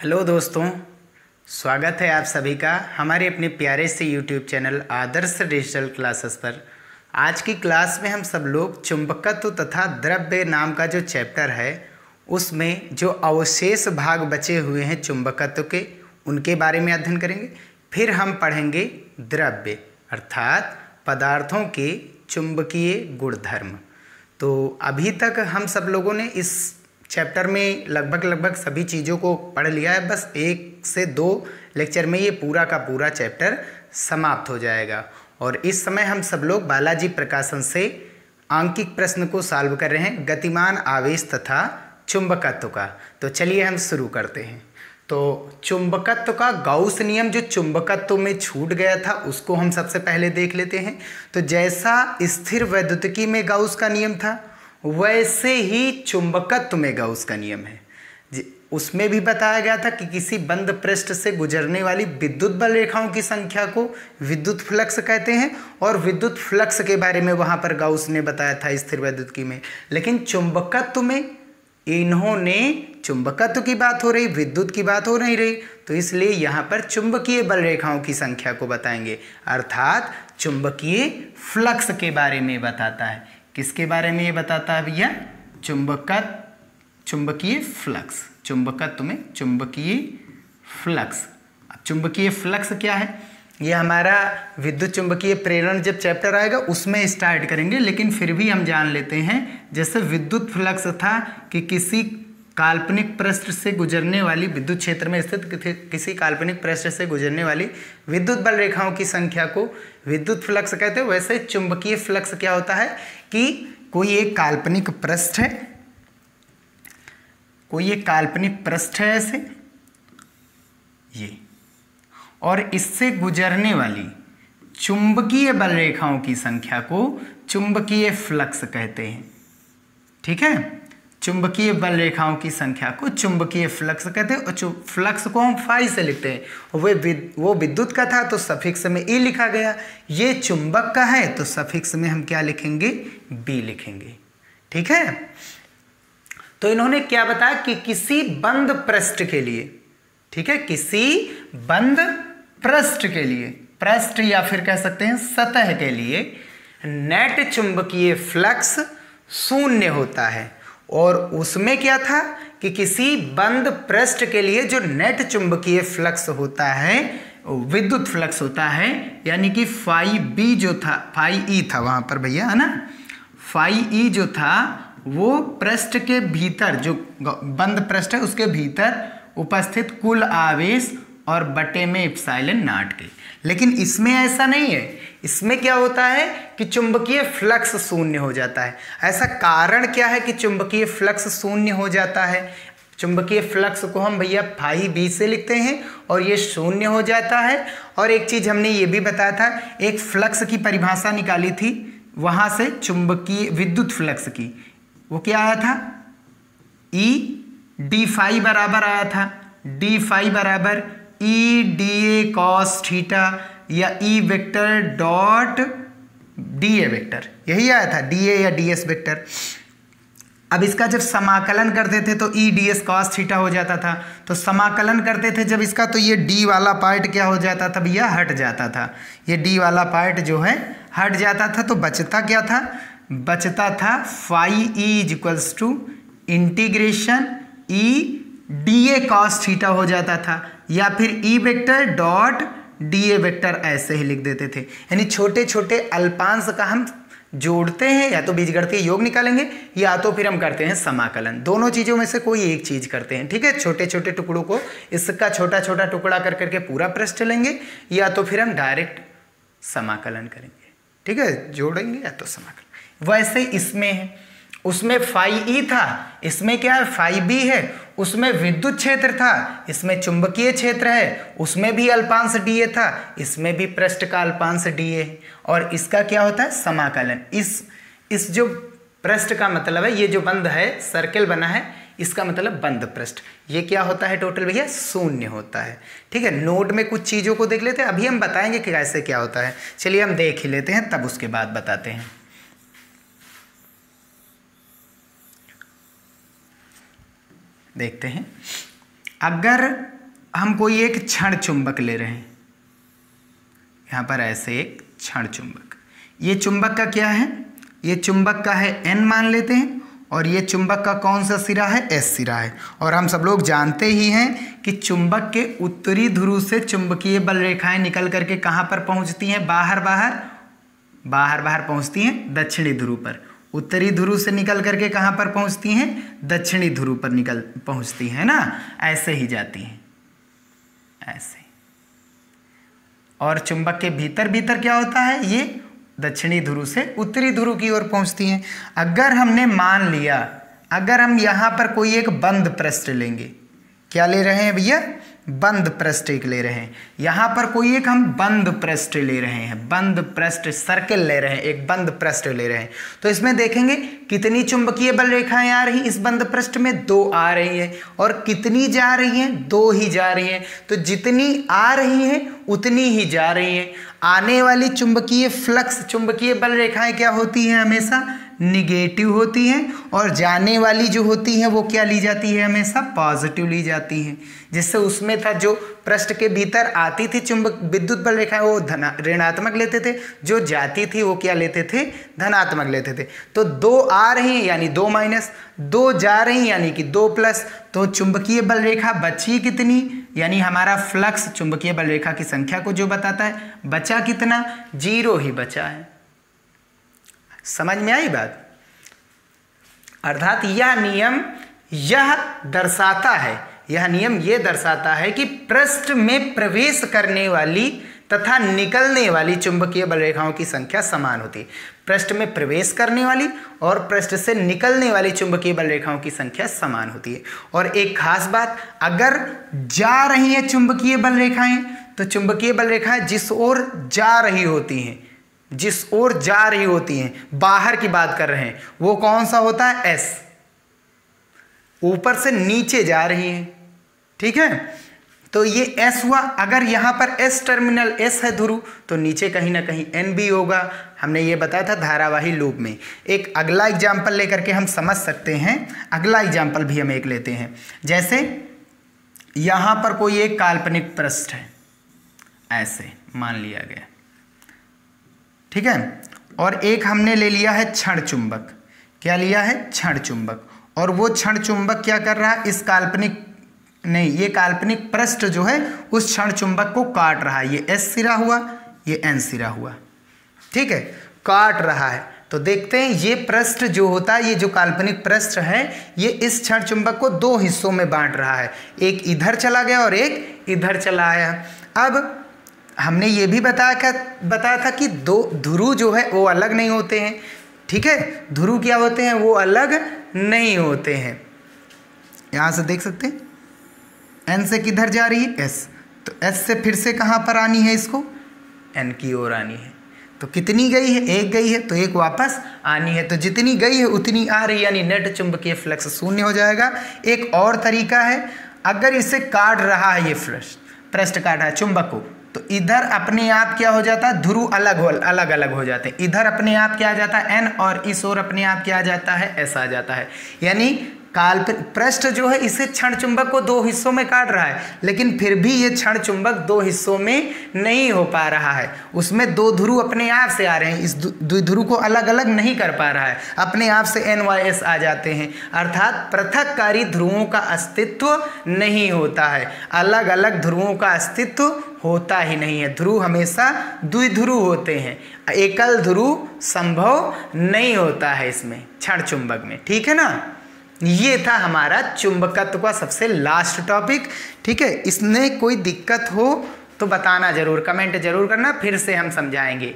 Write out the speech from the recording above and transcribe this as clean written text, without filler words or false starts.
Hello दोस्तों, स्वागत है आप सभी का हमारे अपने प्यारे से YouTube चैनल आदर्श डिजिटल क्लासेस पर। आज की क्लास में हम सब लोग चुंबकत्व तथा द्रव्य नाम का जो चैप्टर है उसमें जो अवशेष भाग बचे हुए हैं चुंबकत्व के, उनके बारे में अध्ययन करेंगे। फिर हम पढ़ेंगे द्रव्य अर्थात पदार्थों के चुंबकीय गुणधर्म। तो अभी तक हम सब लोगों ने इस चैप्टर में लगभग सभी चीज़ों को पढ़ लिया है। बस 1 से 2 लेक्चर में ये पूरा का पूरा चैप्टर समाप्त हो जाएगा। और इस समय हम सब लोग बालाजी प्रकाशन से आंकिक प्रश्न को सॉल्व कर रहे हैं, गतिमान आवेश तथा चुंबकत्व का। तो चलिए हम शुरू करते हैं। तो चुंबकत्व का गाउस नियम जो चुंबकत्व में छूट गया था उसको हम सबसे पहले देख लेते हैं। तो जैसा स्थिर वैद्युतिकी में गाउस का नियम था वैसे ही चुंबकत्व में गाउस का नियम है। उसमें भी बताया गया था कि किसी बंद पृष्ठ से गुजरने वाली विद्युत बल रेखाओं की संख्या को विद्युत फ्लक्स कहते हैं, और विद्युत फ्लक्स के बारे में वहां पर गाउस ने बताया था स्थिर वैद्युतिकी में। लेकिन चुंबकत्व में इन्होंने चुंबकत्व की बात हो रही, विद्युत की बात हो नहीं रही, तो इसलिए यहाँ पर चुंबकीय बल रेखाओं की संख्या को बताएंगे, अर्थात चुंबकीय फ्लक्स के बारे में बताता है। किसके बारे में ये बताता है भैया? चुंबकीय फ्लक्स। चुंबकत्व में चुंबकीय फ्लक्स। अब चुंबकीय फ्लक्स क्या है ये हमारा विद्युत चुंबकीय प्रेरण जब चैप्टर आएगा उसमें स्टार्ट करेंगे, लेकिन फिर भी हम जान लेते हैं। जैसे विद्युत फ्लक्स था कि किसी काल्पनिक पृष्ठ से गुजरने वाली, विद्युत क्षेत्र में स्थित किसी काल्पनिक पृष्ठ से गुजरने वाली विद्युत बल रेखाओं की संख्या को विद्युत फ्लक्स कहते हैं। वैसे चुंबकीय फ्लक्स क्या होता है कि कोई एक काल्पनिक पृष्ठ है, कोई एक काल्पनिक पृष्ठ है ऐसे ये, और इससे गुजरने वाली चुंबकीय बल रेखाओं की संख्या को चुंबकीय फ्लक्स कहते हैं। ठीक है, चुंबकीय बल रेखाओं की संख्या को चुंबकीय फ्लक्स कहते हैं। और फ्लक्स को हम फाई से लिखते हैं। वो विद्युत का था तो सफिक्स में ई लिखा गया, ये चुंबक का है तो सफिक्स में हम क्या लिखेंगे? बी लिखेंगे। ठीक है, तो इन्होंने क्या बताया कि किसी बंद पृष्ठ के लिए, ठीक है, किसी बंद पृष्ठ के लिए, पृष्ठ या फिर कह सकते हैं सतह के लिए नेट चुंबकीय फ्लक्स 0 होता है। और उसमें क्या था कि किसी बंद पृष्ठ के लिए जो नेट चुंबकीय फ्लक्स होता है विद्युत फ्लक्स होता है, यानी कि फाई बी जो था, फाई ई था वहां पर भैया, है ना, फाई ई जो था वो पृष्ठ के भीतर, जो बंद पृष्ठ है उसके भीतर उपस्थित कुल आवेश और बटे में एप्सिलॉन नॉट के। लेकिन इसमें ऐसा नहीं है। इसमें क्या होता है कि चुंबकीय फ्लक्स 0 हो जाता है। ऐसा कारण क्या है कि चुंबकीय फ्लक्स 0 हो जाता है? चुंबकीय फ्लक्स को हम भैया फाई बी से लिखते हैं और ये 0 हो जाता है। और एक चीज हमने ये भी बताया था, एक फ्लक्स की परिभाषा निकाली थी वहां से चुंबकीय विद्युत फ्लक्स की, वो क्या आया था? ई डी फाई बराबर आया था, डी फाई बराबर E D A cos theta या E vector dot D A vector, यही आया था, डी ए या डी एस वेक्टर। अब इसका जब समाकलन करते थे तो E D S cos theta हो जाता था। तो समाकलन करते थे जब इसका, तो ये डी वाला पार्ट क्या हो जाता था भैया? हट जाता था। ये डी वाला पार्ट जो है हट जाता था। तो बचता क्या था? बचता था phi E is equals to integration E D A cos theta हो जाता था, या फिर E vector dot D A vector ऐसे ही लिख देते थे। यानी छोटे छोटे अल्पांश का हम जोड़ते हैं, या तो बीजगणितीय योग निकालेंगे या तो फिर हम करते हैं समाकलन। दोनों चीज़ों में से कोई एक चीज़ करते हैं। ठीक है, छोटे छोटे टुकड़ों को इसका छोटा छोटा टुकड़ा कर करके पूरा पृष्ठ लेंगे, या तो फिर हम डायरेक्ट समाकलन करेंगे। ठीक है, जोड़ेंगे या तो समाकलन। वैसे इसमें है, उसमें फाई ई था, इसमें क्या है? फाई बी है। उसमें विद्युत क्षेत्र था, इसमें चुंबकीय क्षेत्र है। उसमें भी अल्पांश डी ए था, इसमें भी पृष्ठ का अल्पांश डी ए है। और इसका क्या होता है? समाकलन। इस जो पृष्ठ का मतलब है, ये जो बंद है, सर्किल बना है, इसका मतलब बंद पृष्ठ। ये क्या होता है टोटल भैया? 0 होता है। ठीक है, नोट में कुछ चीज़ों को देख लेते हैं, अभी हम बताएंगे कि कैसे क्या होता है। चलिए हम देख ही लेते हैं, तब उसके बाद बताते हैं। देखते हैं, अगर हम कोई एक क्षण चुंबक ले रहे हैं, यहाँ पर ऐसे एक क्षण चुंबक, ये चुंबक का क्या है, ये चुंबक का है N मान लेते हैं, और ये चुंबक का कौन सा सिरा है, S सिरा है। और हम सब लोग जानते ही हैं कि चुंबक के उत्तरी ध्रुव से चुंबकीय बल रेखाएं निकल करके कहाँ पर पहुँचती हैं, बाहर बाहर पहुँचती हैं दक्षिणी ध्रुव पर। उत्तरी ध्रुव से निकल करके कहाँ पर पहुँचती हैं, दक्षिणी ध्रुव पर पहुँचती हैं ना, ऐसे ही जाती हैं ऐसे। और चुंबक के भीतर क्या होता है, ये दक्षिणी ध्रुव से उत्तरी ध्रुव की ओर पहुंचती हैं। अगर हमने मान लिया, अगर हम यहाँ पर कोई एक बंद पृष्ठ लेंगे, क्या ले रहे हैं भैया, बंद पृष्ठ एक ले रहे हैं, यहाँ पर कोई एक हम बंद पृष्ठ ले रहे हैं, बंद पृष्ठ सर्कल ले रहे हैं, एक बंद पृष्ठ ले रहे हैं, तो इसमें देखेंगे कितनी चुंबकीय बल रेखाएं आ रही, इस बंद पृष्ठ में 2 आ रही हैं, और कितनी जा रही हैं, 2 ही जा रही हैं। तो जितनी आ रही हैं उतनी ही जा रही हैं। आने वाली चुंबकीय फ्लक्स, चुंबकीय बल रेखाएं क्या होती हैं, हमेशा निगेटिव होती हैं, और जाने वाली जो होती हैं वो क्या ली जाती है, हमेशा पॉजिटिव ली जाती हैं। जिससे उसमें था जो पृष्ठ के भीतर आती थी चुंबक विद्युत बल रेखाएं वो ऋणात्मक लेते थे, जो जाती थी वो क्या लेते थे, धनात्मक लेते थे। तो 2 आ रही हैं यानी 2 माइनस, 2 जा रही हैं यानी कि 2 प्लस, तो चुंबकीय बल रेखा बची कितनी, यानी हमारा फ्लक्स चुंबकीय बल रेखा की संख्या को जो बताता है, बचा कितना, 0 ही बचा है। समझ में आई बात। अर्थात यह नियम यह नियम ये दर्शाता है कि पृष्ठ में प्रवेश करने वाली तथा निकलने वाली चुंबकीय बल रेखाओं की संख्या समान होती है। पृष्ठ में प्रवेश करने वाली और पृष्ठ से निकलने वाली चुंबकीय बल रेखाओं की संख्या समान होती है। और एक खास बात, अगर जा रही है चुंबकीय बल रेखाएं, तो चुंबकीय बल रेखाएं जिस ओर जा रही होती हैं, जिस ओर जा रही होती हैं, बाहर की बात कर रहे हैं, वो कौन सा होता है, S। ऊपर से नीचे जा रही हैं, ठीक है, तो ये S हुआ। अगर यहाँ पर S टर्मिनल, S है ध्रुव, तो नीचे कहीं ना कहीं N भी होगा। हमने ये बताया था धारावाही लूप में। एक अगला एग्जाम्पल लेकर के हम समझ सकते हैं, अगला एग्जाम्पल भी हम एक लेते हैं। जैसे यहाँ पर कोई एक काल्पनिक पृष्ठ है, ऐसे मान लिया गया, ठीक है, और एक हमने ले लिया है क्षण चुंबक। क्या लिया है, क्षण चुंबक। और वो क्षण चुंबक क्या कर रहा है, इस काल्पनिक नहीं, ये काल्पनिक पृष्ठ जो है उस क्षण चुंबक को काट रहा है। ये S सिरा हुआ, ये N सिरा हुआ, ठीक है, काट रहा है। तो देखते हैं ये पृष्ठ जो होता है, ये जो काल्पनिक पृष्ठ है, ये इस क्षण चुंबक को 2 हिस्सों में बांट रहा है, एक इधर चला गया और एक इधर चला आया। अब हमने ये भी बताया था कि 2 ध्रुव जो है वो अलग नहीं होते हैं, ठीक है, ध्रुव क्या होते हैं, वो अलग नहीं होते हैं। यहाँ से देख सकते हैं N से किधर जा रही है, S, तो S से फिर से कहाँ पर आनी है, इसको N की ओर आनी है। तो कितनी गई है, 1 गई है, तो 1 वापस आनी है। तो जितनी गई है उतनी आ रही है, यानी नेट चुंबकीय फ्लक्स 0 हो जाएगा। एक और तरीका है, अगर इसे काट रहा है, ये पृष्ठ काट रहा है चुंबक को, तो इधर अपने आप क्या हो जाता है, ध्रुव अलग अलग हो जाते हैं। इधर अपने आप क्या आ जाता है, N, और इस ओर अपने आप क्या आ जाता है, S आ जाता है। यानी काल्पनिक पृष्ठ जो है इसे क्षण चुंबक को 2 हिस्सों में काट रहा है, लेकिन फिर भी ये क्षण चुंबक 2 हिस्सों में नहीं हो पा रहा है। उसमें 2 ध्रुव अपने आप से आ रहे हैं, इस द्विध्रुव को अलग अलग नहीं कर पा रहा है, अपने आप से NYS आ जाते हैं। अर्थात पृथककारी ध्रुवों का अस्तित्व नहीं होता है, अलग अलग ध्रुवों का अस्तित्व होता ही नहीं है। ध्रुव हमेशा द्विध्रुव होते हैं, एकल ध्रुव संभव नहीं होता है इसमें, क्षण चुंबक में, ठीक है ना। ये था हमारा चुंबकत्व का सबसे लास्ट टॉपिक, ठीक है। इसमें कोई दिक्कत हो तो बताना जरूर, कमेंट जरूर करना, फिर से हम समझाएंगे।